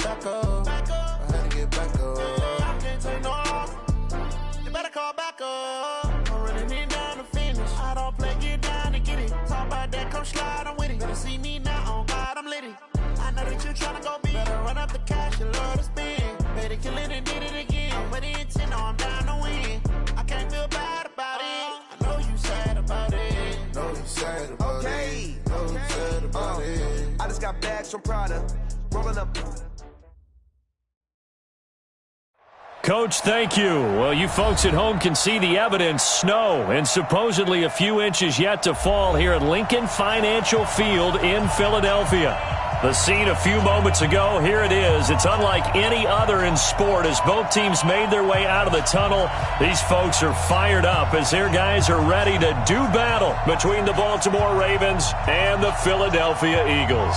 back up. I had to get back up. I can't take no loss. You better call back up. I'm running it down to finish. I don't play, get down to get it. Talk about that, come slide, I'm with it. Better see me now, on God, I'm litty. I know that you tryna go big. Better run up the cash, you love to spend. Better kill it and did it again. I'm with the intent, no, I'm down to win. I can't feel bad about it. I know you sad about it. Know you sad about it. Know you sad about it. I just got bags from Prada. Rolling up. Coach, thank you. Well, you folks at home can see the evidence. Snow and supposedly a few inches yet to fall here at Lincoln Financial Field in Philadelphia. The scene a few moments ago, here it is. It's unlike any other in sport as both teams made their way out of the tunnel. These folks are fired up as their guys are ready to do battle between the Baltimore Ravens and the Philadelphia Eagles.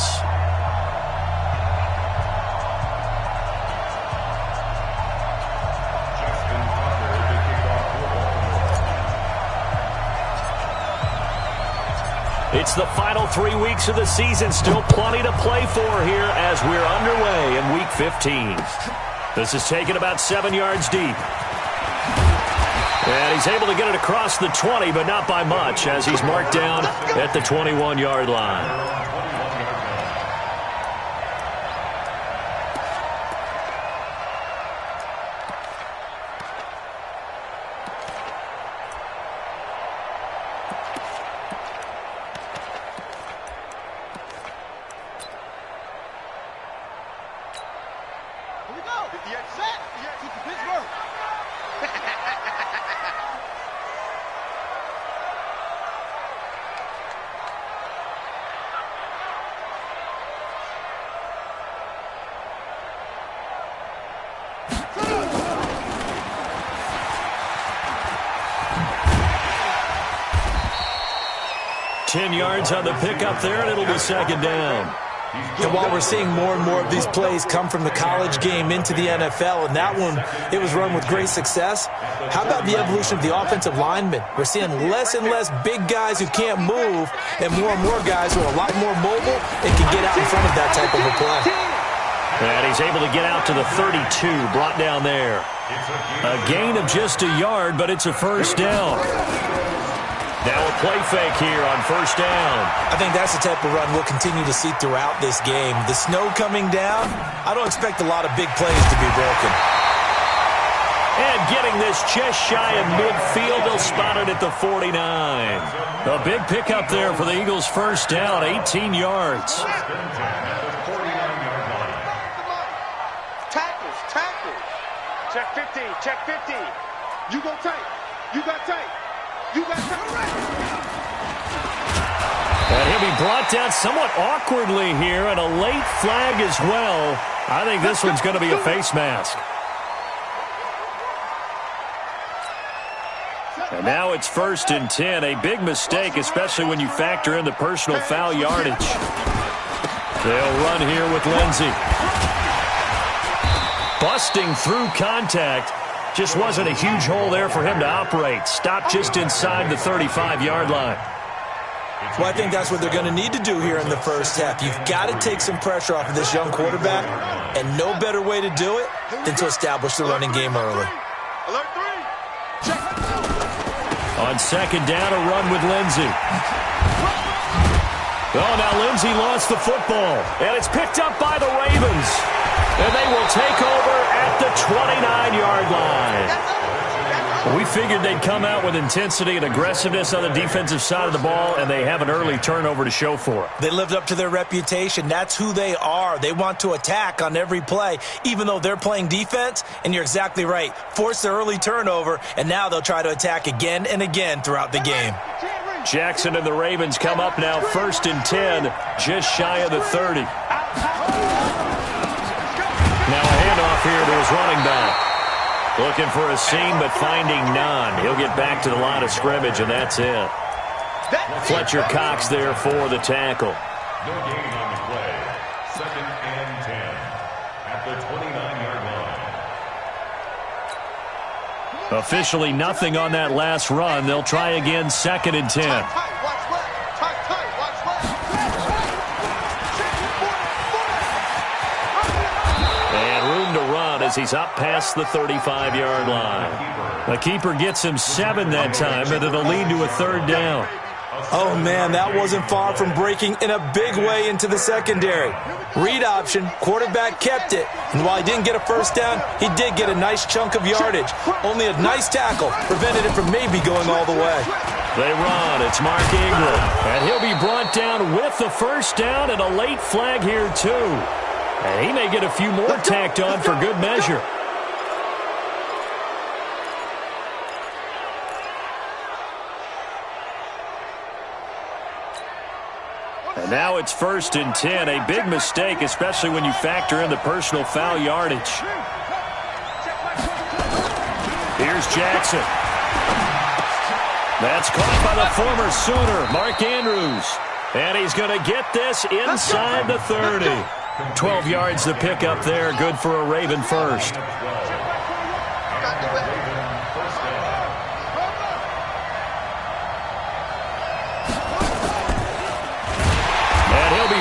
It's the final 3 weeks of the season. Still plenty to play for here as we're underway in Week 15. This is taken about 7 yards deep. And he's able to get it across the 20, but not by much as he's marked down at the 21-yard line. On the pickup there, and it'll be second down. And while we're seeing more and more of these plays come from the college game into the NFL, and that one, it was run with great success, how about the evolution of the offensive linemen? We're seeing less and less big guys who can't move and more guys who are a lot more mobile and can get out in front of that type of a play. And he's able to get out to the 32, brought down there. A gain of just a yard, but it's a first down. Now a play fake here on first down. I think that's the type of run we'll continue to see throughout this game. The snow coming down, I don't expect a lot of big plays to be broken. And getting this just shy of midfield, they'll spot it at the 49. A big pickup there for the Eagles' first down, 18 yards. Tackles. Check 50, check 50. You go tight. You got tight. And he'll be brought down somewhat awkwardly here, and a late flag as well. I think this one's going to be a face mask. And now it's 1st and 10. A big mistake, especially when you factor in the personal foul yardage. They'll run here with Lindsey. Busting through contact. Just wasn't a huge hole there for him to operate. Stopped just inside the 35-yard line. Well, I think that's what they're going to need to do here in the first half. You've got to take some pressure off of this young quarterback, and no better way to do it than to establish the running game early. On second down, a run with Lindsey. Oh, now Lindsey lost the football, and it's picked up by the Ravens. And they will take over at the 29-yard line. We figured they'd come out with intensity and aggressiveness on the defensive side of the ball, and they have an early turnover to show for it. They lived up to their reputation. That's who they are. They want to attack on every play, even though they're playing defense. And you're exactly right. Force the early turnover, and now they'll try to attack again and again throughout the game. Jackson and the Ravens come up now 1st and 10, just shy of the 30. Now a handoff here to his running back. Looking for a seam, but finding none. He'll get back to the line of scrimmage, and that's it. Fletcher Cox there for the tackle. No gain on the play. 2nd and 10 at the 29-yard line. Officially nothing on that last run. They'll try again 2nd and 10. as he's up past the 35-yard line. The keeper gets him 7 that time, and it'll lead to a 3rd down. Oh, man, that wasn't far from breaking in a big way into the secondary. Read option, quarterback kept it, and while he didn't get a first down, he did get a nice chunk of yardage. Only a nice tackle prevented it from maybe going all the way. They run. It's Mark Ingram, and he'll be brought down with the first down and a late flag here, too. And he may get a few more tacked on for good measure. And now it's 1st and 10, a big mistake, especially when you factor in the personal foul yardage. Here's Jackson. That's caught by the former Sooner, Mark Andrews. And he's going to get this inside the 30. 12 yards to pick up there, good for a Raven first.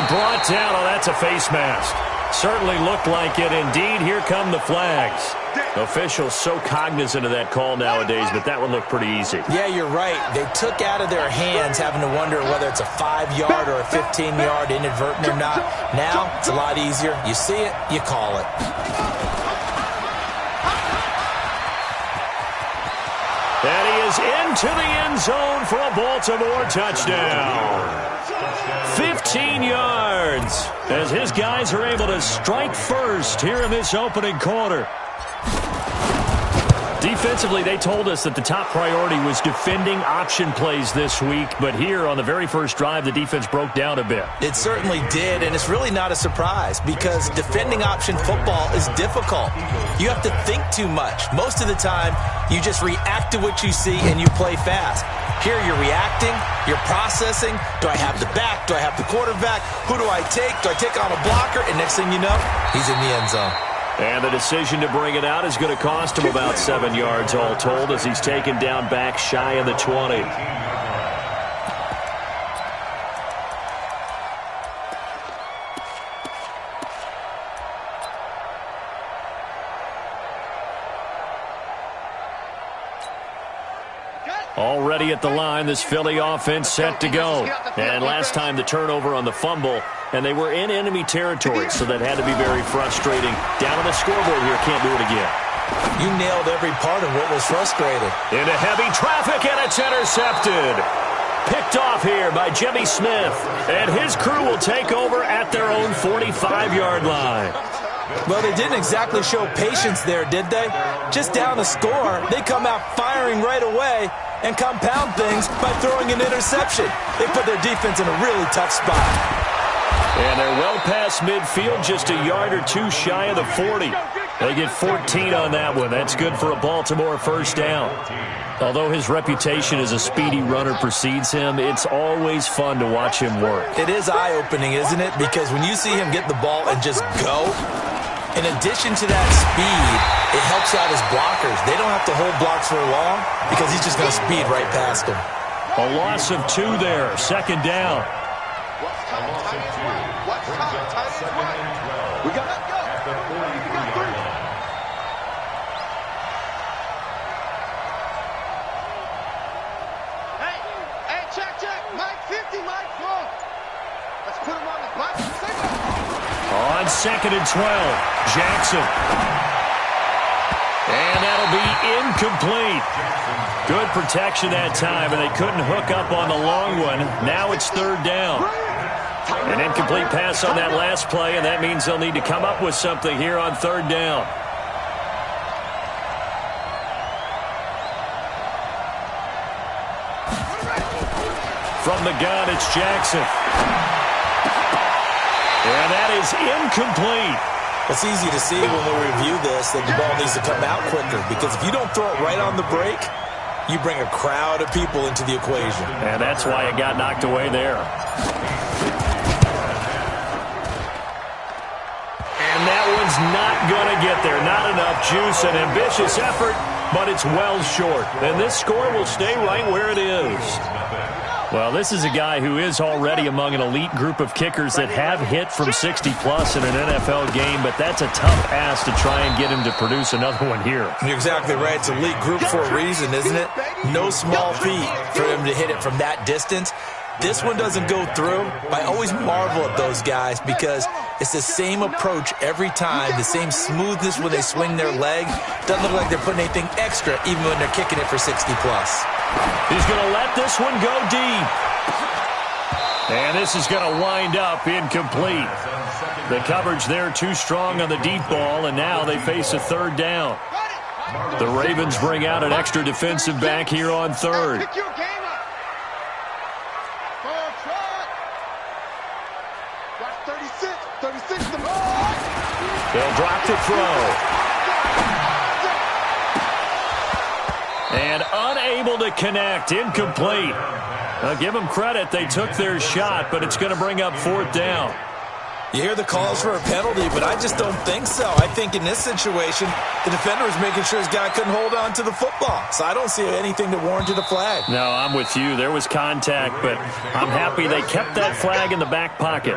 Brought down. Oh, that's a face mask. Certainly looked like it. Indeed, here come the flags. Officials so cognizant of that call nowadays, but that one looked pretty easy. Yeah, you're right. They took out of their hands having to wonder whether it's a 5-yard or a 15-yard inadvertent or not. Now, it's a lot easier. You see it, you call it. And he is into the end zone for a Baltimore touchdown. 15 yards as his guys are able to strike first here in this opening quarter. Defensively, they told us that the top priority was defending option plays this week, but here on the very first drive, the defense broke down a bit. It certainly did, and it's really not a surprise because defending option football is difficult. You have to think too much. Most of the time, you just react to what you see and you play fast. Here you're reacting, you're processing. Do I have the back? Do I have the quarterback? Who do I take? Do I take on a blocker? And next thing you know, he's in the end zone. And the decision to bring it out is going to cost him about 7 yards all told as he's taken down back shy of the 20. Already at the line, this Philly offense set to go. And last time the turnover on the fumble, and they were in enemy territory, so that had to be very frustrating. Down on the scoreboard here, can't do it again. You nailed every part of what was frustrating. Into heavy traffic, and it's intercepted. Picked off here by Jimmy Smith, and his crew will take over at their own 45-yard line. Well, they didn't exactly show patience there, did they? Just down the score, they come out firing right away and compound things by throwing an interception. They put their defense in a really tough spot. And they're well past midfield, just a yard or two shy of the 40. They get 14 on that one. That's good for a Baltimore first down. Although his reputation as a speedy runner precedes him, it's always fun to watch him work. It is eye-opening, isn't it? Because when you see him get the ball and just go, in addition to that speed, it helps out his blockers. They don't have to hold blocks for long because he's just going to speed right past them. A loss of 2 there, second down. We got to go. At the 43-yard line. Hey, check. Mike 50, Mike 4. Let's put him on the block. On 2nd and 12, Jackson. And that'll be incomplete. Good protection that time, and they couldn't hook up on the long one. Now it's 3rd down. An incomplete pass on that last play, and that means they'll need to come up with something here on 3rd down. From the gun, it's Jackson. And that is incomplete. It's easy to see when we review this that the ball needs to come out quicker because if you don't throw it right on the break, you bring a crowd of people into the equation. And that's why it got knocked away there. And that one's not going to get there. Not enough juice. An ambitious effort, but it's well short. And this score will stay right where it is. Well, this is a guy who is already among an elite group of kickers that have hit from 60-plus in an NFL game, but that's a tough ask to try and get him to produce another one here. You're exactly right. It's elite group for a reason, isn't it? No small feat for him to hit it from that distance. This one doesn't go through. I always marvel at those guys because it's the same approach every time, the same smoothness when they swing their leg. Doesn't look like they're putting anything extra even when they're kicking it for 60-plus. He's going to let this one go deep. And this is going to wind up incomplete. The coverage there too strong on the deep ball, and now they face a third down. The Ravens bring out an extra defensive back here on third. They'll drop the throw. And unable to connect. Incomplete. I'll give them credit. They took their shot, but it's going to bring up fourth down. You hear the calls for a penalty, but I just don't think so. I think in this situation, the defender was making sure his guy couldn't hold on to the football. So I don't see anything that warranted a flag. No, I'm with you. There was contact, but I'm happy they kept that flag in the back pocket.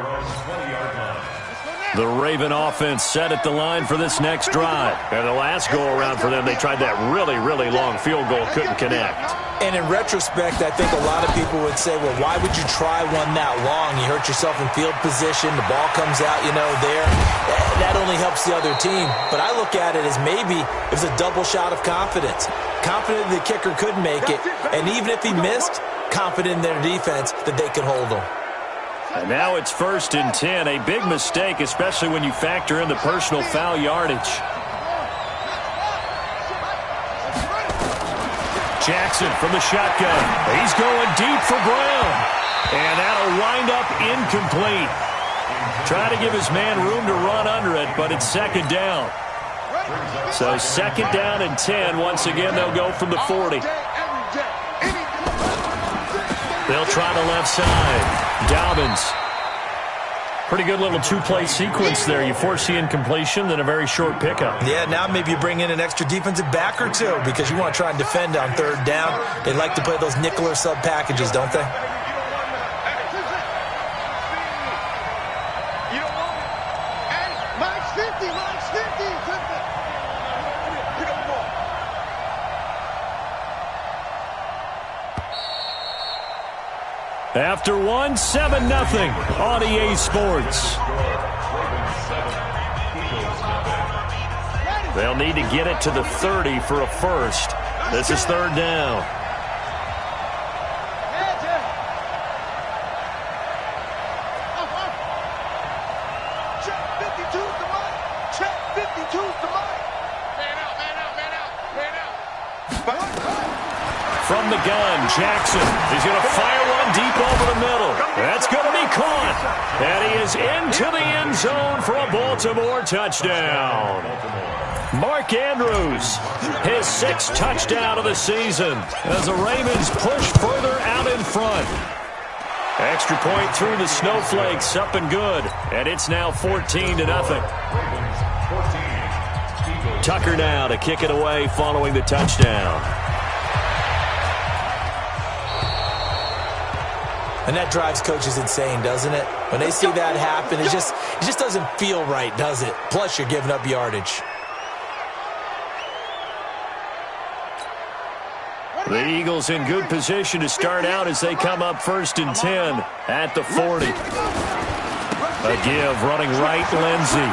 The Raven offense set at the line for this next drive. And the last go-around for them, they tried that really, really long field goal, couldn't connect. And in retrospect, I think a lot of people would say, well, why would you try one that long? You hurt yourself in field position. The ball comes out, there. That only helps the other team. But I look at it as maybe it was a double shot of confidence. Confident the kicker could make it. And even if he missed, confident in their defense that they could hold him. And now it's 1st and 10. A big mistake, especially when you factor in the personal foul yardage. Jackson from the shotgun. He's going deep for Brown. And that'll wind up incomplete. Try to give his man room to run under it, but it's second down. So 2nd down and 10. Once again, they'll go from the 40. They'll try the left side. Dobbins. Pretty good little two-play sequence there. You force the incompletion, then a very short pickup. Yeah, now maybe you bring in an extra defensive back or two because you want to try and defend on 3rd down. They like to play those nickel or sub packages, don't they? After one, 7-0 on EA Sports. They'll need to get it to the 30 for a first. This is 3rd down. From the gun, Jackson. He's going to fire one deep over the middle. That's going to be caught. And he is into the end zone for a Baltimore touchdown. Mark Andrews, his 6th touchdown of the season as the Ravens push further out in front. Extra point through the Snowflakes, up and good. And it's now 14-0. Tucker now to kick it away following the touchdown. And that drives coaches insane, doesn't it? When they see that happen, it just doesn't feel right, does it? Plus, you're giving up yardage. The Eagles in good position to start out as they come up 1st and 10 at the 40. A give running right, Lindsey.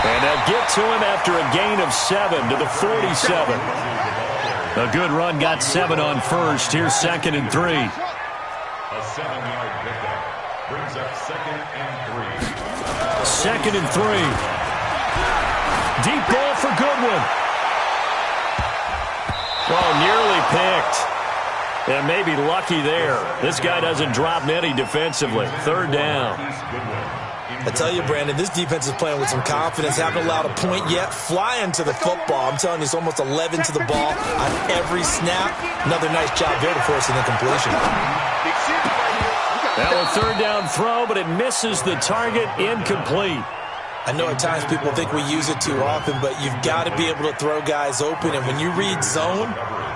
And they'll get to him after a gain of 7 to the 47. A good run, got 7 on first. Here's 2nd and 3. A 7-yard pickup brings up 2nd and 3. 2nd and 3. Deep ball for Goodwin. Oh, nearly picked. And maybe lucky there. This guy doesn't drop many defensively. 3rd down. I tell you, Brandon, this defense is playing with some confidence. Haven't allowed a point yet. Flying to the football. I'm telling you, it's almost 11 to the ball on every snap. Another nice job there to force an incompletion. Now a 3rd down throw, but it misses the target. Incomplete. I know at times people think we use it too often, but you've got to be able to throw guys open. And when you read zone,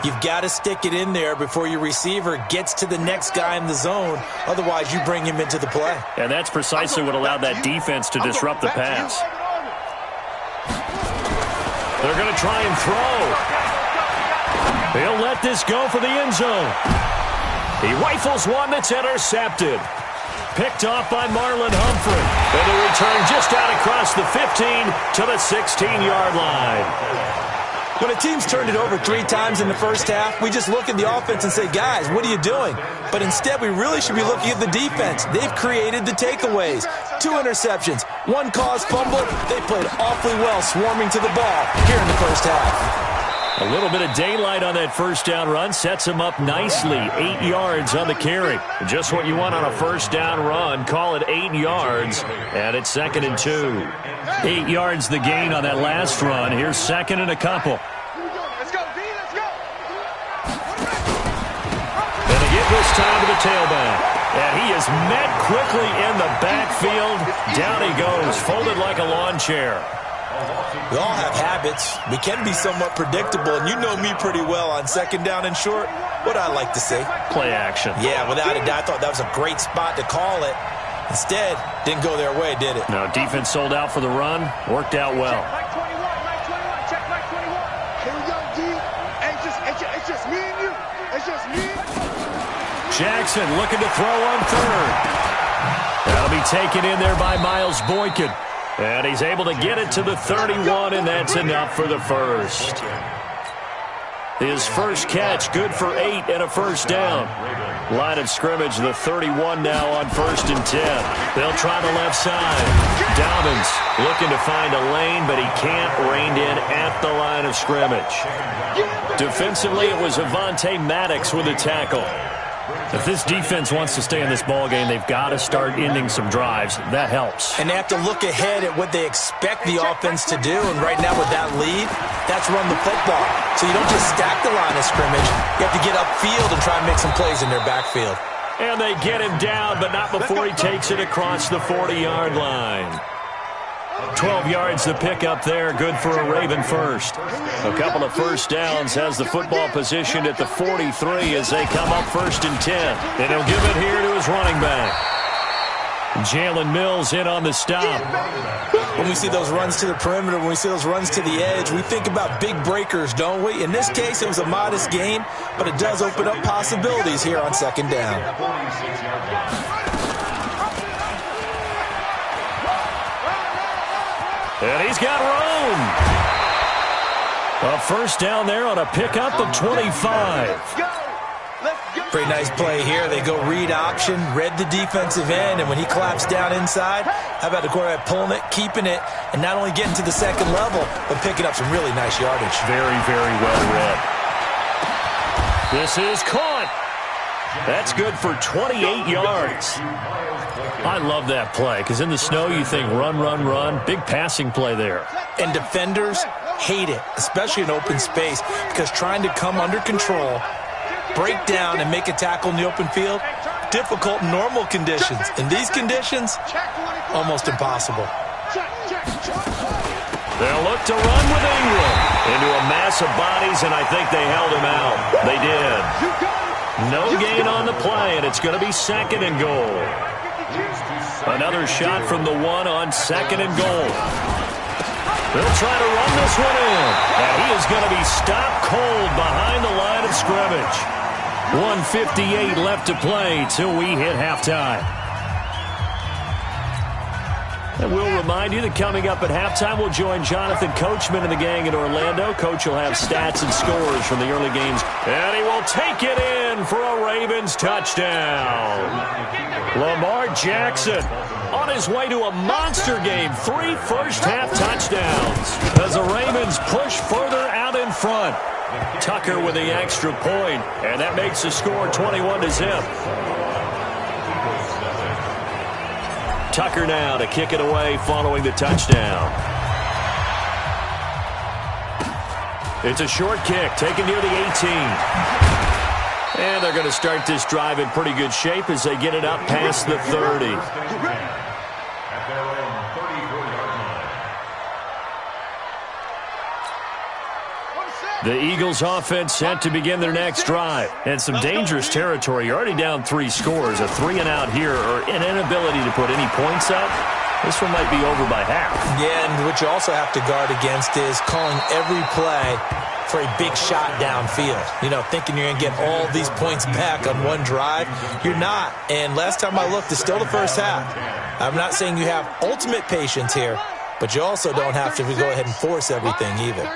you've got to stick it in there before your receiver gets to the next guy in the zone. Otherwise, you bring him into the play. And that's precisely what allowed that defense to disrupt the pass. They're going to try and throw. He'll let this go for the end zone. He rifles one that's intercepted. Picked off by Marlon Humphrey. And the return just out across the 15 to the 16-yard line. When a team's turned it over 3 times in the first half, we just look at the offense and say, guys, what are you doing? But instead, we really should be looking at the defense. They've created the takeaways. 2 interceptions, 1 caused fumble. They played awfully well swarming to the ball here in the first half. A little bit of daylight on that first down run sets him up nicely. 8 yards on the carry. Just what you want on a first down run. Call it 8 yards, and it's 2nd and 2. 8 yards the gain on that last run. Here's 2nd and a couple. Let's go, D, let's go. And they get this time to the tailback. And he is met quickly in the backfield. Down he goes, folded like a lawn chair. We all have habits. We can be somewhat predictable, and you know me pretty well on 2nd down and short. What I like to say? Play action. Yeah, without a doubt, I thought that was a great spot to call it. Instead, didn't go their way, did it? No, defense sold out for the run. Worked out well. Check Mike 21, check Mike 21. Here we go, D. It's just me and you. It's just me. Jackson looking to throw on 3rd. That'll be taken in there by Miles Boykin. And he's able to get it to the 31, and that's enough for the first. His first catch, good for 8 and a first down. Line of scrimmage, the 31 now on 1st and 10. They'll try the left side. Dobbins looking to find a lane, but he can't, reined in at the line of scrimmage. Defensively, it was Avonte Maddox with a tackle. If this defense wants to stay in this ballgame, they've got to start ending some drives. That helps. And they have to look ahead at what they expect the offense to do. And right now with that lead, that's run the football. So you don't just stack the line of scrimmage. You have to get upfield and try and make some plays in their backfield. And they get him down, but not before he takes it across the 40-yard line. 12 yards to pick up there, good for a Raven first. A couple of first downs, has the football positioned at the 43 as they come up 1st and 10. And he'll give it here to his running back. Jalen Mills in on the stop. When we see those runs to the perimeter, when we see those runs to the edge, we think about big breakers, don't we? In this case, it was a modest gain, but it does open up possibilities here on 2nd down. And he's got room. A first down there on a pickup of 25. Pretty nice play here. They go read option, read the defensive end, and when he claps down inside, how about the quarterback pulling it, keeping it, and not only getting to the 2nd level, but picking up some really nice yardage. Very, very well read. This is caught. That's good for 28 yards. I love that play because in the snow you think run, run, run. Big passing play there. And defenders hate it, especially in open space, because trying to come under control, break down, and make a tackle in the open field, difficult in normal conditions. In these conditions, almost impossible. They'll look to run with Ingram into a mass of bodies, and I think they held him out. They did. No gain on the play, and it's going to be 2nd and goal. Another shot from the 1 on 2nd and goal. They'll try to run this one in, and he is going to be stopped cold behind the line of scrimmage. 1:58 left to play till we hit halftime. And we'll remind you that coming up at halftime, we'll join Jonathan Coachman and the gang in Orlando. Coach will have stats and scores from the early games. And he will take it in for a Ravens touchdown. Lamar Jackson on his way to a monster game. 3 first-half touchdowns as the Ravens push further out in front. Tucker with the extra point, and that makes the score 21-0. Tucker now to kick it away following the touchdown. It's a short kick taken near the 18. And they're going to start this drive in pretty good shape as they get it up past the 30. The Eagles offense set to begin their next drive. And some dangerous territory. You're already down 3 scores. A 3-and-out here or an inability to put any points up. This one might be over by half. Yeah, and what you also have to guard against is calling every play for a big shot downfield. You know, thinking you're going to get all these points back on one drive. You're not. And last time I looked, it's still the first half. I'm not saying you have ultimate patience here, but you also don't have to go ahead and force everything either.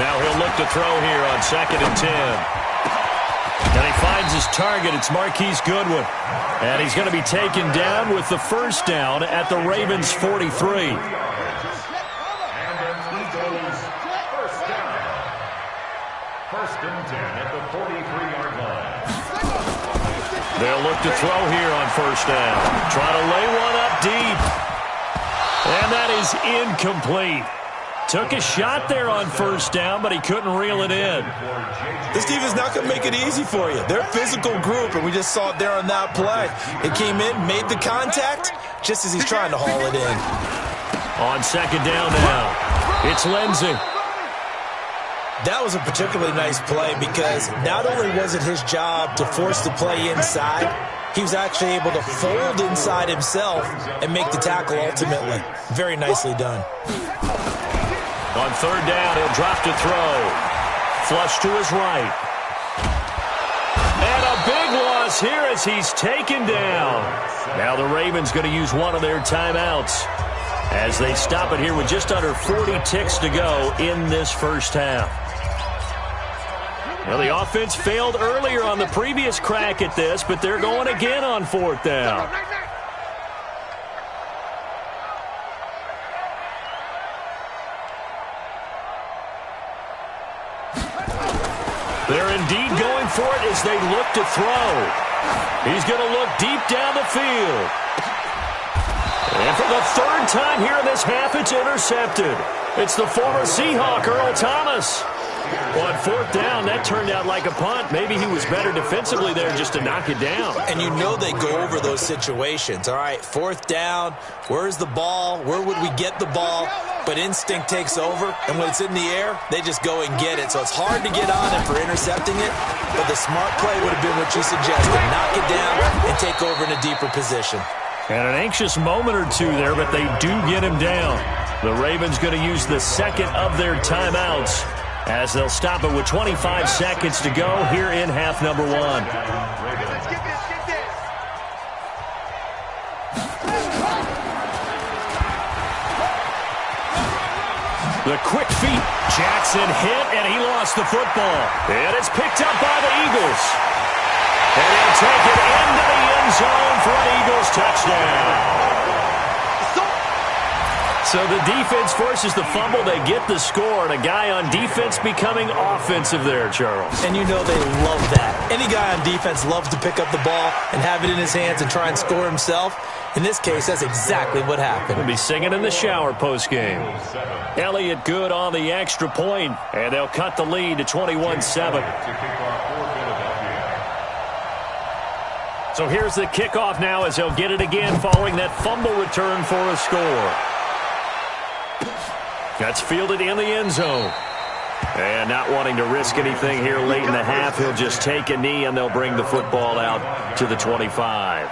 Now he'll look to throw here on 2nd and 10. And he finds his target. It's Marquise Goodwin. And he's going to be taken down with the first down at the Ravens' 43. And then Eagles first down. 1st and 10 at the 43-yard line. They'll look to throw here on 1st down. Trying to lay one up deep. And that is incomplete. Took a shot there on 1st down, but he couldn't reel it in. This team is not going to make it easy for you. They're a physical group, and we just saw it there on that play. It came in, made the contact, just as he's trying to haul it in. On 2nd down now, it's Lindsey. That was a particularly nice play because not only was it his job to force the play inside, he was actually able to fold inside himself and make the tackle ultimately. Very nicely done. On 3rd down, he'll drop to throw. Flush to his right. And a big loss here as he's taken down. Now the Ravens going to use one of their timeouts as they stop it here with just under 40 ticks to go in this first half. Well, the offense failed earlier on the previous crack at this, but they're going again on 4th down. They're indeed going for it as they look to throw. He's going to look deep down the field. And for the 3rd time here in this half, it's intercepted. It's the former Seahawk, Earl Thomas. Well, on 4th down, that turned out like a punt. Maybe he was better defensively there just to knock it down. And you know they go over those situations. All right, 4th down, where's the ball? Where would we get the ball? But instinct takes over, and when it's in the air, they just go and get it. So it's hard to get on him for intercepting it, but the smart play would have been what you suggested. Knock it down and take over in a deeper position. And an anxious moment or two there, but they do get him down. The Ravens going to use the 2nd of their timeouts as they'll stop it with 25 seconds to go here in half number 1. The quick feet. Jackson hit, and he lost the football. And it's picked up by the Eagles. And he'll take it into the end zone for an Eagles touchdown. So the defense forces the fumble. They get the score, and a guy on defense becoming offensive there, Charles. And you know they love that. Any guy on defense loves to pick up the ball and have it in his hands and try and score himself. In this case, that's exactly what happened. He'll be singing in the shower postgame. Elliott good on the extra point, and they'll cut the lead to 21-7. So here's the kickoff now as they'll get it again following that fumble return for a score. That's fielded in the end zone. And not wanting to risk anything here late in the half, he'll just take a knee and they'll bring the football out to the 25.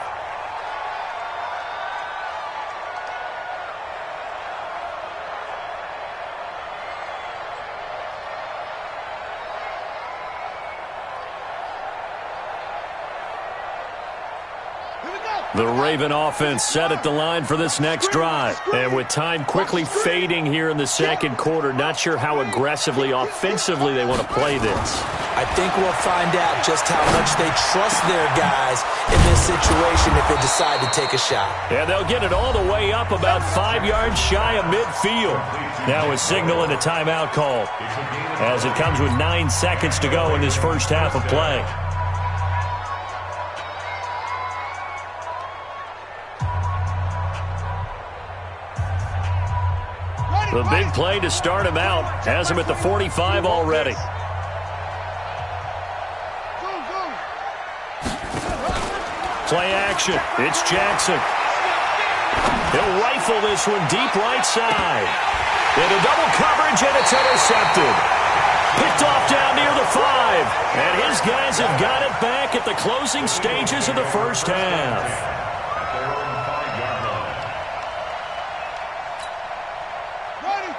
The Raven offense set at the line for this next drive. And with time quickly fading here in the second quarter, not sure how aggressively, offensively they want to play this. I think we'll find out just how much they trust their guys in this situation if they decide to take a shot. And they'll get it all the way up about 5 yards shy of midfield. Now a signal and a timeout call as it comes with 9 seconds to go in this first half of play. The big play to start him out has him at the 45 already. Play action. It's Jackson. He'll rifle this one deep right side. Into double coverage, and it's intercepted. Picked off down near the 5. And his guys have got it back at the closing stages of the first half.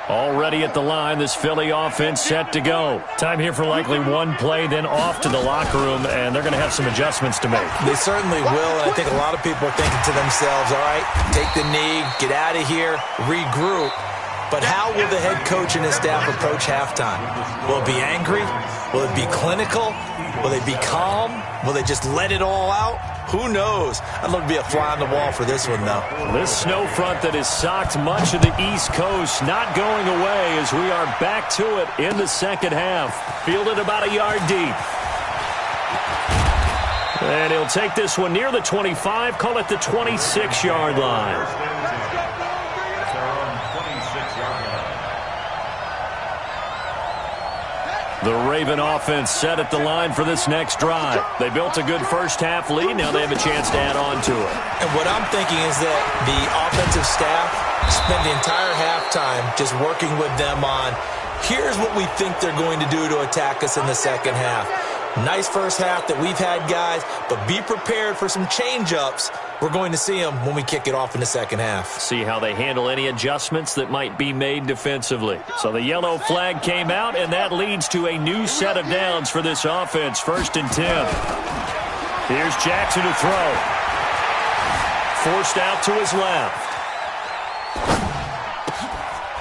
Already at the line, this Philly offense set to go. Time here for likely one play, then off to the locker room, and they're going to have some adjustments to make. They certainly will, and I think a lot of people are thinking to themselves, all right, take the knee, get out of here, regroup. But how will the head coach and his staff approach halftime? Will it be angry? Will it be clinical? Will they be calm? Will they just let it all out? Who knows? I'd love to be a fly on the wall for this one, though. This snow front that has socked much of the East Coast not going away as we are back to it in the second half. Fielded about a yard deep. And he'll take this one near the 25, call it the 26-yard line. The Raven offense set at the line for this next drive. They built a good first-half lead. Now they have a chance to add on to it. And what I'm thinking is that the offensive staff spent the entire halftime just working with them on, here's what we think they're going to do to attack us in the second half. Nice first half that we've had, guys, but be prepared for some change-ups. We're going to see them when we kick it off in the second half. See how they handle any adjustments that might be made defensively. So the yellow flag came out, and that leads to a new set of downs for this offense. 1st and 10. Here's Jackson to throw. Forced out to his left.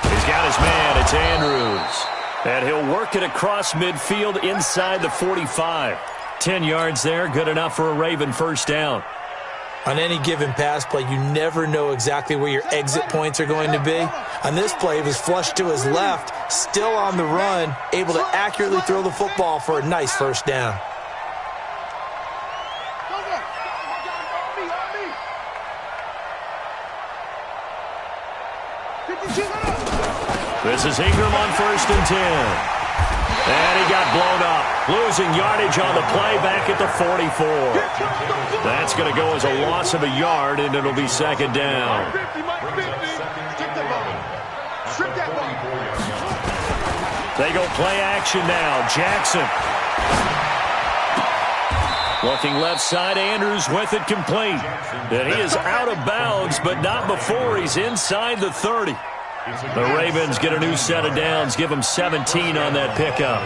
He's got his man. It's Andrews. And he'll work it across midfield inside the 45. 10 yards there, good enough for a Raven first down. On any given pass play, you never know exactly where your exit points are going to be. On this play, it was flushed to his left, still on the run, able to accurately throw the football for a nice first down. This is Ingram on 1st and 10. And he got blown up. Losing yardage on the play back at the 44. That's going to go as a loss of a yard, and it'll be second down. They go play action now. Jackson. Looking left side, Andrews with it complete. And he is out of bounds, but not before he's inside the 30. The Ravens get a new set of downs, give them 17 on that pickup.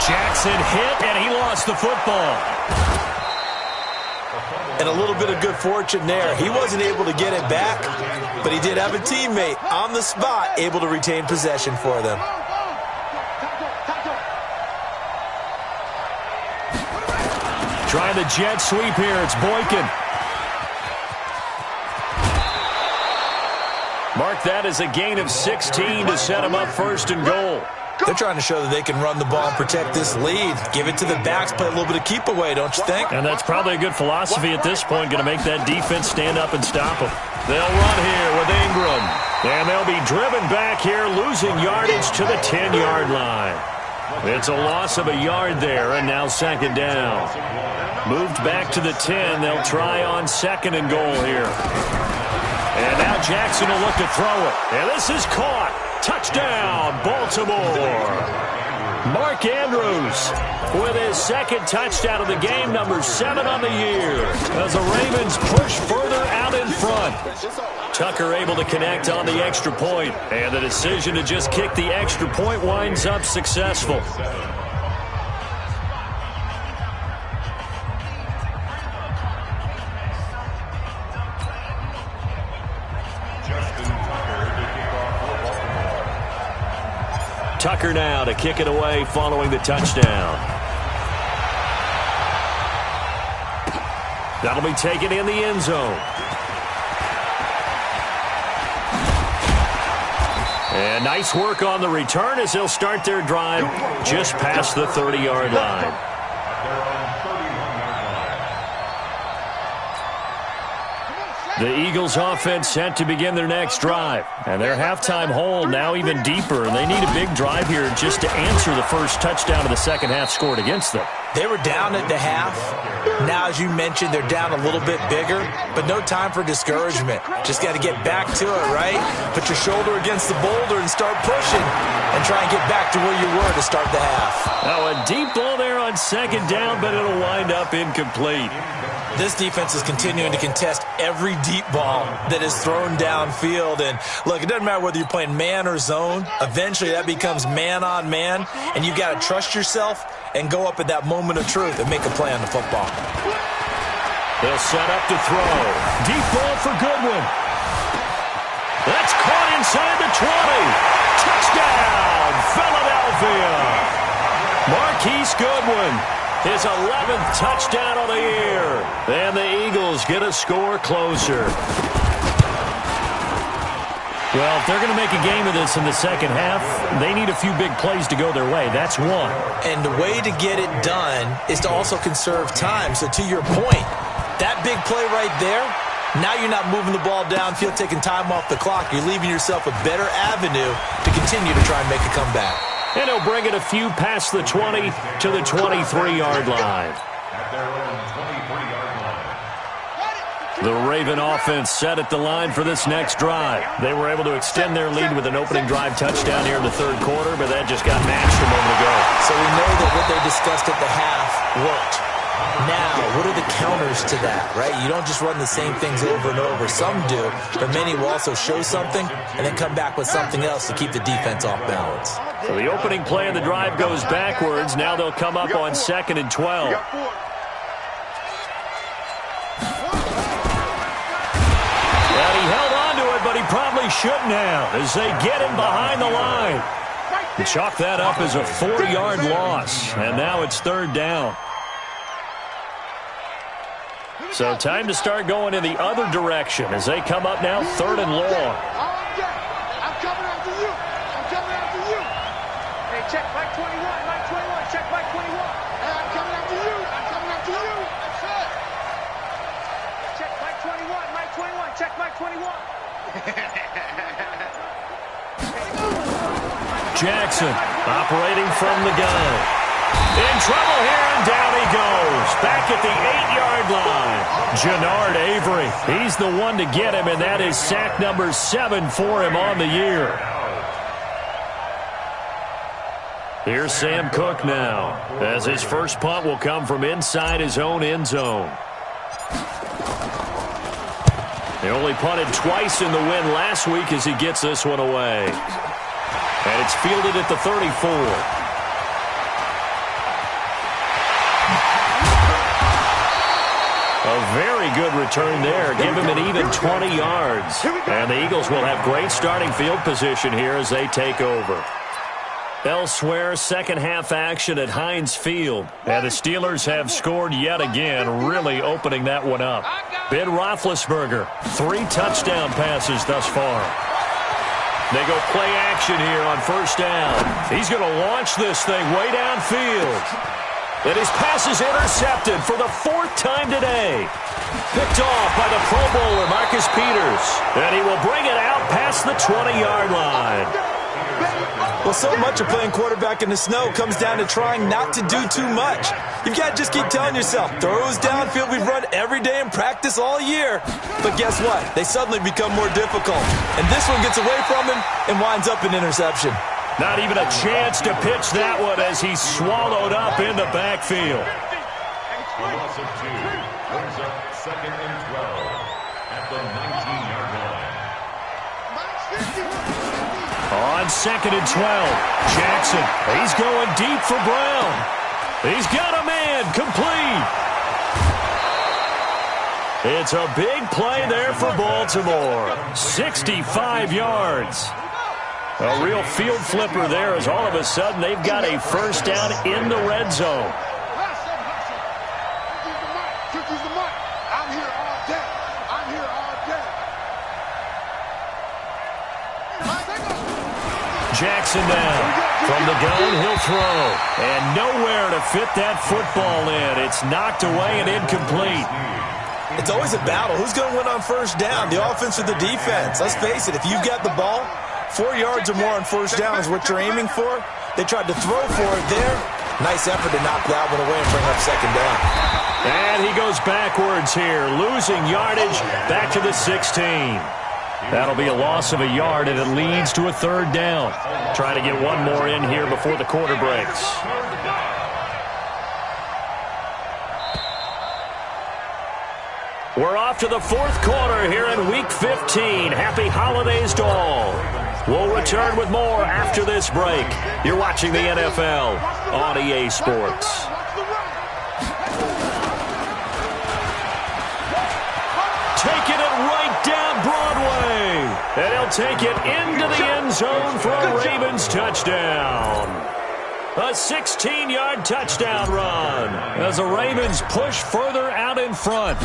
Jackson hit, and he lost the football. And a little bit of good fortune there. He wasn't able to get it back, but he did have a teammate on the spot able to retain possession for them. Trying the jet sweep here. It's Boykin. Mark that as a gain of 16 to set him up 1st and goal. They're trying to show that they can run the ball and protect this lead. Give it to the backs, play a little bit of keep away, don't you think? And that's probably a good philosophy at this point, going to make that defense stand up and stop them. They'll run here with Ingram. And they'll be driven back here, losing yardage to the 10-yard line. It's a loss of a yard there, and now second down. Moved back to the 10. They'll try on 2nd and goal here. And now Jackson will look to throw it. And this is caught. Touchdown, Baltimore. Mark Andrews with his 2nd touchdown of the game, number 7 on the year, as the Ravens push further out in front. Tucker able to connect on the extra point, and the decision to just kick the extra point winds up successful. Tucker now to kick it away following the touchdown. That'll be taken in the end zone. And nice work on the return as they'll start their drive just past the 30-yard line. The Eagles offense set to begin their next drive. And their halftime hole now even deeper. And they need a big drive here just to answer the first touchdown of the second half scored against them. They were down at the half. Now, as you mentioned, they're down a little bit bigger, but no time for discouragement. Just got to get back to it, right? Put your shoulder against the boulder and start pushing and try and get back to where you were to start the half. Now, a deep ball there on second down, but it'll wind up incomplete. This defense is continuing to contest every deep ball that is thrown downfield. And, look, it doesn't matter whether you're playing man or zone. Eventually, that becomes man-on-man, and you've got to trust yourself and go up at that moment of truth and make a play on the football. They'll set up to throw. Deep ball for Goodwin. That's caught inside the 20. Touchdown, Philadelphia. Marquise Goodwin, his 11th touchdown of the year. And the Eagles get a score closer. Well, if they're going to make a game of this in the second half, they need a few big plays to go their way. That's one. And the way to get it done is to also conserve time. So to your point, that big play right there, now you're not moving the ball downfield, taking time off the clock. You're leaving yourself a better avenue to continue to try and make a comeback. And he'll bring it a few past the 20 to the 23-yard line. At their own 23-yard line. The Raven offense set at the line for this next drive. They were able to extend their lead with an opening drive touchdown here in the third quarter, but that just got matched a moment ago. So we know that what they discussed at the half worked. Now, what are the counters to that, right? You don't just run the same things over and over. Some do, but many will also show something and then come back with something else to keep the defense off balance. So the opening play of the drive goes backwards. Now they'll come up on 2nd and 12. And he held on to it, but he probably shouldn't have as they get him behind the line. And chalk that up as a 4-yard loss. And now it's 3rd down. So time to start going in the other direction as they come up now 3rd and long. I'm coming after you. I'm coming after you. Hey, check Mike 21. Mike 21. Check Mike 21. Hey, I'm coming after you. I'm coming after you. That's it. Check Mike 21. Mike 21. Check Mike 21. Jackson operating from the gun. In trouble here, and down he goes. Back at the 8-yard line. Jannard Avery, he's the one to get him, and that is sack number 7 for him on the year. Here's Sam Cook now, as his first punt will come from inside his own end zone. He only punted twice in the win last week as he gets this one away. And it's fielded at the 34. A very good return there. Give him an even 20 yards. And the Eagles will have great starting field position here as they take over. Elsewhere, second half action at Heinz Field. And the Steelers have scored yet again, really opening that one up. Ben Roethlisberger, 3 touchdown passes thus far. They go play action here on first down. He's going to launch this thing way downfield. And his pass is intercepted for the 4th time today. Picked off by the Pro Bowler, Marcus Peters. And he will bring it out past the 20-yard line. Well, so much of playing quarterback in the snow comes down to trying not to do too much. You've got to just keep telling yourself, throws downfield we've run every day in practice all year. But guess what? They suddenly become more difficult. And this one gets away from him and winds up an interception. Not even a chance to pitch that one as he's swallowed up in the backfield. A loss of 2 brings up 2nd and 12 at the 19-yard line. On 2nd and 12, Jackson, he's going deep for Brown. He's got a man, complete. It's a big play there for Baltimore. 65 yards. A real field flipper there as all of a sudden they've got a first down in the red zone. I'm here all day. I'm here all day. Jackson down. From the gun, he'll throw. And nowhere to fit that football in. It's knocked away and incomplete. It's always a battle. Who's going to win on first down, the offense or the defense? Let's face it, if you've got the ball, 4 yards or more on first down is what you're aiming for. They tried to throw for it there. Nice effort to knock that one away and bring up second down. And he goes backwards here, losing yardage back to the 16. That'll be a loss of a yard, and it leads to a third down. Trying to get one more in here before the quarter breaks. We're off to the fourth quarter here in Week 15. Happy holidays to all. We'll return with more after this break. You're watching the NFL on EA Sports. Taking it right down Broadway. And he'll take it into the end zone for a Ravens touchdown. A 16-yard touchdown run as the Ravens push further out in front.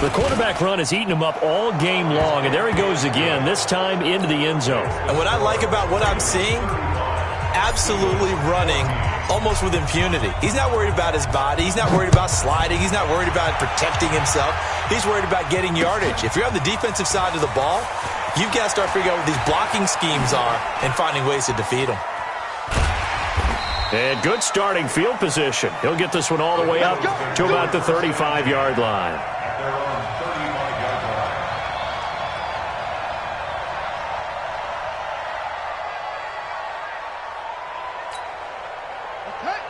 The quarterback run has eaten him up all game long, and there he goes again, this time into the end zone. And what I like about what I'm seeing, absolutely running almost with impunity. He's not worried about his body. He's not worried about sliding. He's not worried about protecting himself. He's worried about getting yardage. If you're on the defensive side of the ball, you've got to start figuring out what these blocking schemes are and finding ways to defeat them. And good starting field position. He'll get this one all the way up to about the 35-yard line.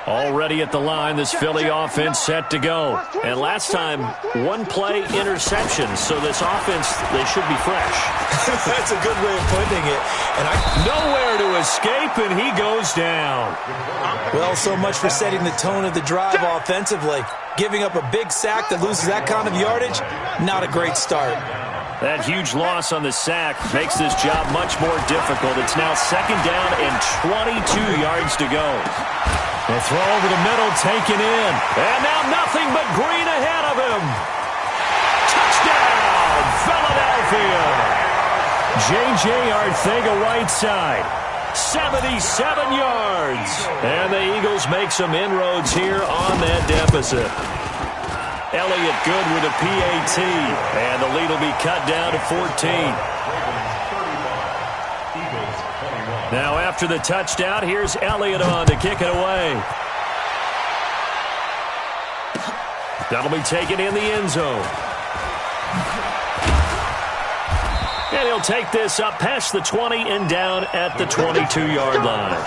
Already at the line, this Philly offense set to go. And last time, one-play interception, so this offense, they should be fresh. That's a good way of putting it. And nowhere to escape, and he goes down. Well, so much for setting the tone of the drive offensively. Giving up a big sack that loses that kind of yardage, not a great start. That huge loss on the sack makes this job much more difficult. It's now second down and 22 yards to go. The throw over the middle taken in. And now nothing but green ahead of him. Touchdown, Philadelphia. J.J. Arthega right side. 77 yards. And the Eagles make some inroads here on that deficit. Elliott good with a PAT. And the lead will be cut down to 14. Now after the touchdown, here's Elliott on to kick it away. That'll be taken in the end zone. And he'll take this up past the 20 and down at the 22-yard line.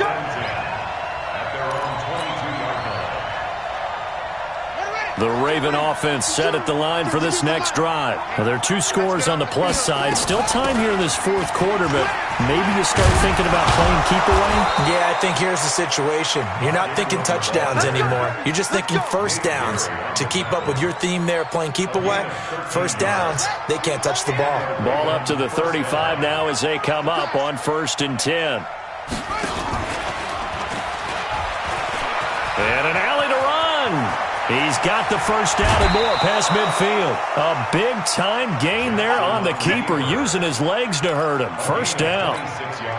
The Raven offense set at the line for this next drive. Well, there are 2 scores on the plus side. Still time here in this fourth quarter, but maybe you start thinking about playing keep away? Yeah, I think here's the situation. You're not thinking touchdowns anymore. You're just thinking first downs. To keep up with your theme there, playing keep away, first downs, they can't touch the ball. Ball up to the 35 now as they come up on 1st and 10. And an alley to run. He's got the first down and more past midfield. A big-time gain there on the keeper, using his legs to hurt him. First down.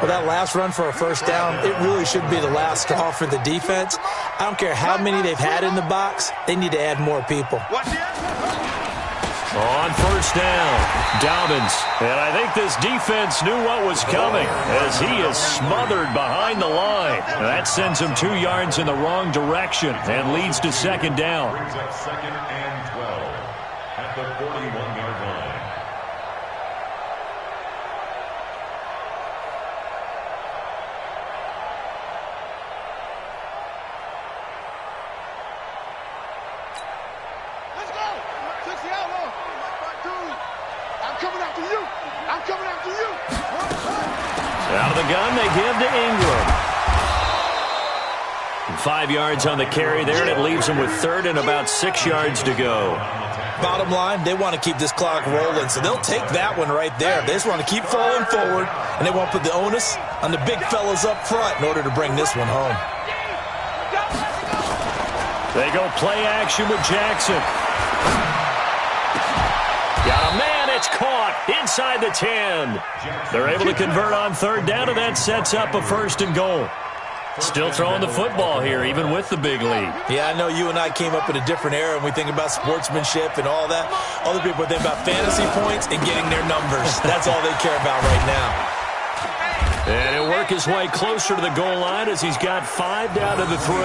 Well, that last run for a first down, it really should be the last straw for the defense. I don't care how many they've had in the box. They need to add more people. On first down, Dobbins. And I think this defense knew what was coming as he is smothered behind the line. That sends him 2 yards in the wrong direction and leads to second down. Brings up second and 12 at the 41-yard line. Let's go. 60 out long. I'm coming after you. I'm coming after you. Out of the gun, they give to Ingram. 5 yards on the carry there, and it leaves them with third and about 6 yards to go. Bottom line, they want to keep this clock rolling, so they'll take that one right there. They just want to keep falling forward, and they want to put the onus on the big fellas up front in order to bring this one home. They go play action with Jackson. Got a man, it's caught inside the 10. They're able to convert on third down, and that sets up a 1st and goal. Still throwing the football here, even with the big lead. Yeah, I know you and I came up in a different era, and we think about sportsmanship and all that. Other people think about fantasy points and getting their numbers. That's all they care about right now. And he'll work his way closer to the goal line as he's got 5 down to the 3.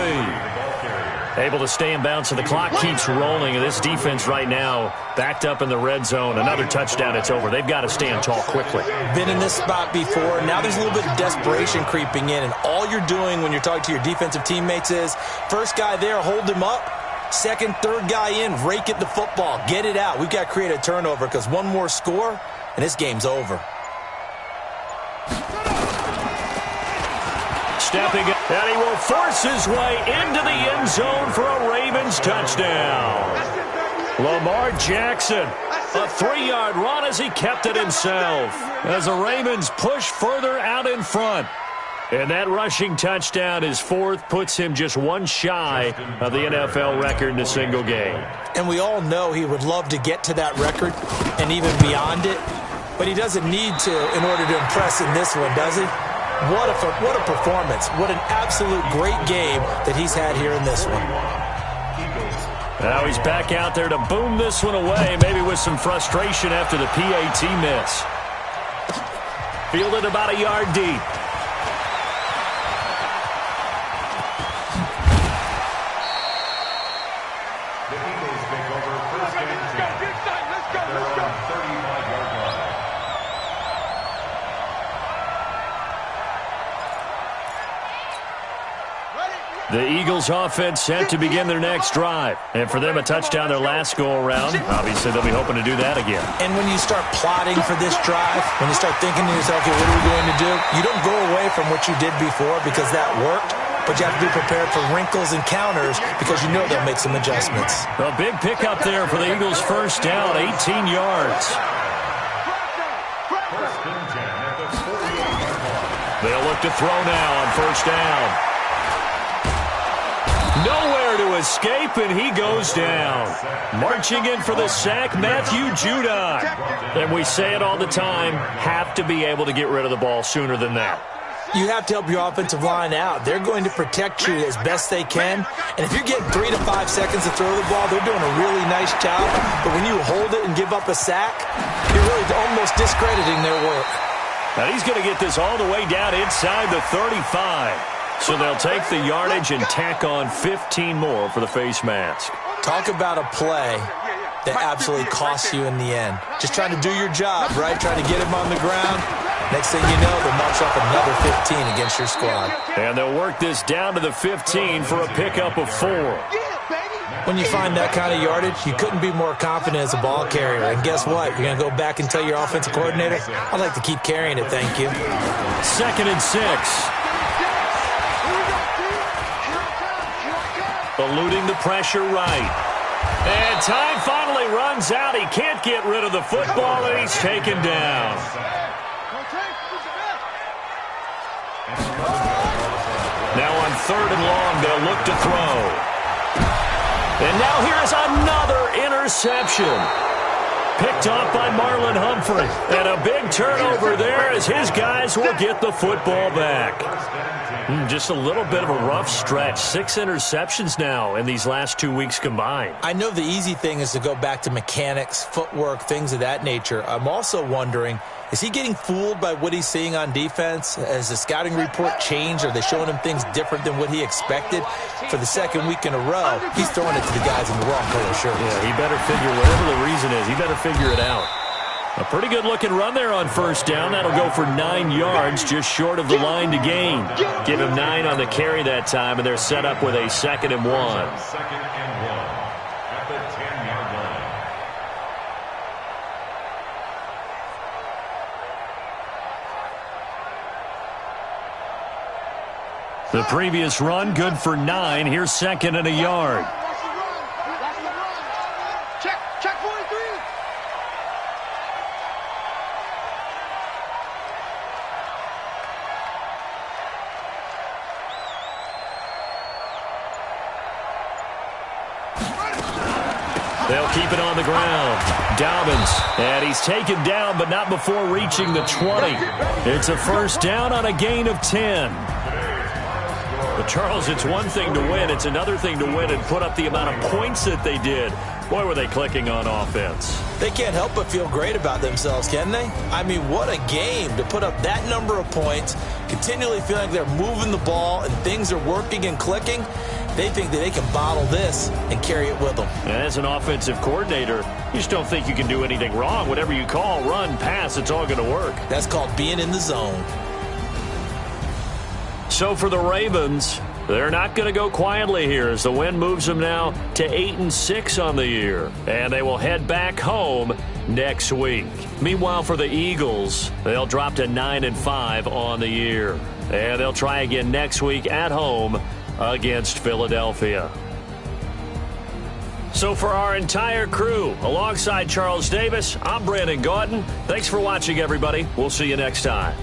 Able to stay in bounds, so the clock keeps rolling. And this defense right now backed up in the red zone. Another touchdown, it's over. They've got to stand tall quickly. Been in this spot before. Now there's a little bit of desperation creeping in. And all you're doing when you're talking to your defensive teammates is, first guy there, hold him up. Second, third guy in, rake at the football. Get it out. We've got to create a turnover because one more score, and this game's over. Stepping up, and he will force his way into the end zone for a Ravens touchdown. Lamar Jackson, a 3-yard run as he kept it himself. As the Ravens push further out in front. And that rushing touchdown, his 4th, puts him just one shy of the NFL record in a single game. And we all know he would love to get to that record and even beyond it. But he doesn't need to in order to impress in this one, does he? What a performance. What an absolute great game that he's had here in this one. Now he's back out there to boom this one away, maybe with some frustration after the PAT miss. Fielded about a yard deep. The Eagles take over first and 10. They're on 35-yard line. The Eagles offense set to begin their next drive. And for them, a touchdown their last go-around. Obviously, they'll be hoping to do that again. And when you start plotting for this drive, when you start thinking to yourself, okay, what are we going to do? You don't go away from what you did before because that worked. But you have to be prepared for wrinkles and counters because you know they'll make some adjustments. A big pickup there for the Eagles' first down, 18 yards. First and 10 at the 48-yard line. They'll look to throw now on first down. Nowhere to escape, and he goes down. Marching in for the sack, Matthew Judon. And we say it all the time, have to be able to get rid of the ball sooner than that. You have to help your offensive line out. They're going to protect you as best they can. And if you're getting 3 to 5 seconds to throw the ball, they're doing a really nice job. But when you hold it and give up a sack, you're really almost discrediting their work. Now he's going to get this all the way down inside the 35. So they'll take the yardage and tack on 15 more for the face mask. Talk about a play that absolutely costs you in the end. Just trying to do your job, right? Trying to get him on the ground. Next thing you know, they'll march off another 15 against your squad. And they'll work this down to the 15 for a pickup of 4. When you find that kind of yardage, you couldn't be more confident as a ball carrier. And guess what? You're going to go back and tell your offensive coordinator, I'd like to keep carrying it, thank you. 2nd and 6. Eluding the pressure right. And time finally runs out. He can't get rid of the football, and he's taken down. Now on 3rd and long, they'll look to throw. And now here's another interception. Picked off by Marlon Humphrey. And a big turnover there as his guys will get the football back. Just a little bit of a rough stretch. 6 interceptions now in these last 2 weeks combined. I know the easy thing is to go back to mechanics, footwork, things of that nature. I'm also wondering, is he getting fooled by what he's seeing on defense? Has the scouting report changed? Are they showing him things different than what he expected? For the 2nd week in a row, he's throwing it to the guys in the wrong color shirts. Yeah, he better figure, whatever the reason is, he better figure it out. A pretty good-looking run there on first down. That'll go for 9 yards, just short of the line to gain. Give him 9 on the carry that time, and they're set up with a 2nd and 1. 2nd and 1 at the 10-yard line. The previous run, good for 9. Here's 2nd and a yard. Check 43. They'll keep it on the ground. Dobbins, and he's taken down, but not before reaching the 20. It's a first down on a gain of 10. But, Charles, it's one thing to win. It's another thing to win and put up the amount of points that they did. Boy, were they clicking on offense. They can't help but feel great about themselves, can they? I mean, what a game to put up that number of points, continually feeling like they're moving the ball and things are working and clicking. They think that they can bottle this and carry it with them. And as an offensive coordinator, you just don't think you can do anything wrong. Whatever you call, run, pass, it's all going to work. That's called being in the zone. So for the Ravens, they're not going to go quietly here as the win moves them now to 8-6 on the year. And they will head back home next week. Meanwhile, for the Eagles, they'll drop to 9-5 on the year. And they'll try again next week at home against Philadelphia. So for our entire crew, alongside Charles Davis, I'm Brandon Gautin. Thanks for watching, everybody. We'll see you next time.